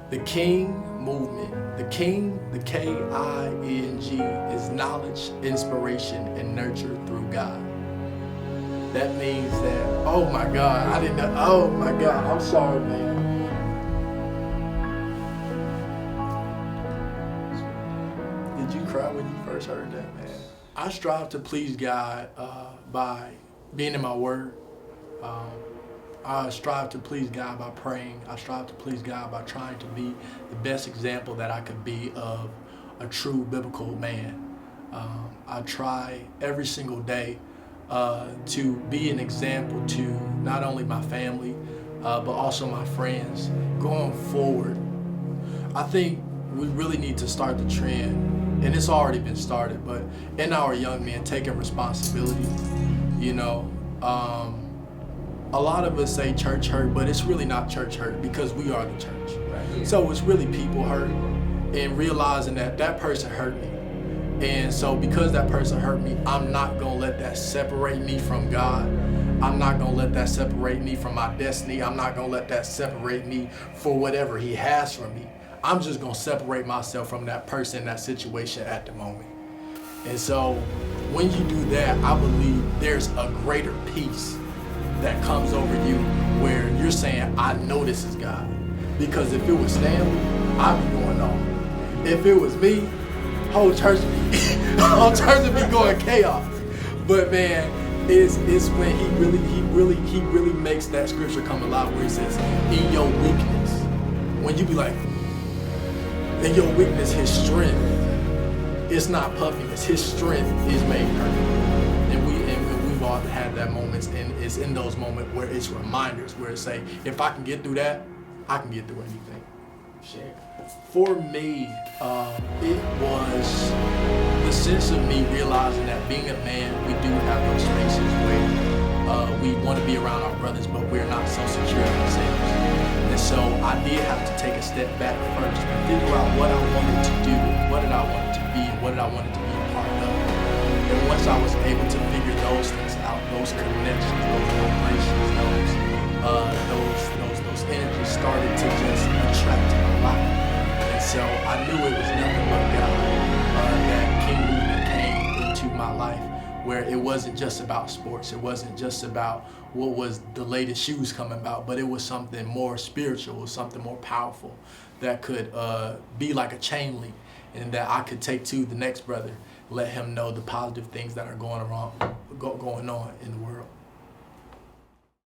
The King movement, the King, the K-I-N-G, is knowledge, inspiration, and nurture through God. That means that, oh my God, I didn't know, oh my God, I'm sorry, man. Did you cry when you first heard that, man? I strive to please God by being in my word. I strive to please God by praying. I strive to please God by trying to be the best example that I could be of a true biblical man. I try every single day to be an example to not only my family, but also my friends going forward. I think we really need to start the trend, and it's already been started, but in our young men taking responsibility, you know. A lot of us say church hurt, but it's really not church hurt because we are the church. Right. So it's really people hurt and realizing that that person hurt me. And so because that person hurt me, I'm not going to let that separate me from God. I'm not going to let that separate me from my destiny. I'm not going to let that separate me for whatever he has for me. I'm just going to separate myself from that person, that situation at the moment. And so when you do that, I believe there's a greater peace that comes over you where you're saying, I know this is God. Because if it was Stanley, I'd be going on. If it was me, whole church would be going chaos. But man, it's when he really makes that scripture come alive where he says, in your weakness, when you be like, in your weakness, his strength, it's not puffiness, his strength is made perfect. We've all had that moments, and it's in those moments where it's reminders, where it's say, if I can get through that, I can get through anything. Share. For me, it was the sense of me realizing that being a man, we do have those spaces where we want to be around our brothers, but we're not so secure in ourselves. And so I did have to take a step back first and figure out what I wanted to do, what did I want to be, and what did I want to be a part of. And once I was able to figure those things out, those connections, those vibrations, those energies started to just attract to my life. And so I knew it was nothing but God that King Movement came into my life, where it wasn't just about sports. It wasn't just about what was the latest shoes coming about, but it was something more spiritual, something more powerful that could be like a chain link, and that I could take to the next brother, let him know the positive things that are going on in the world.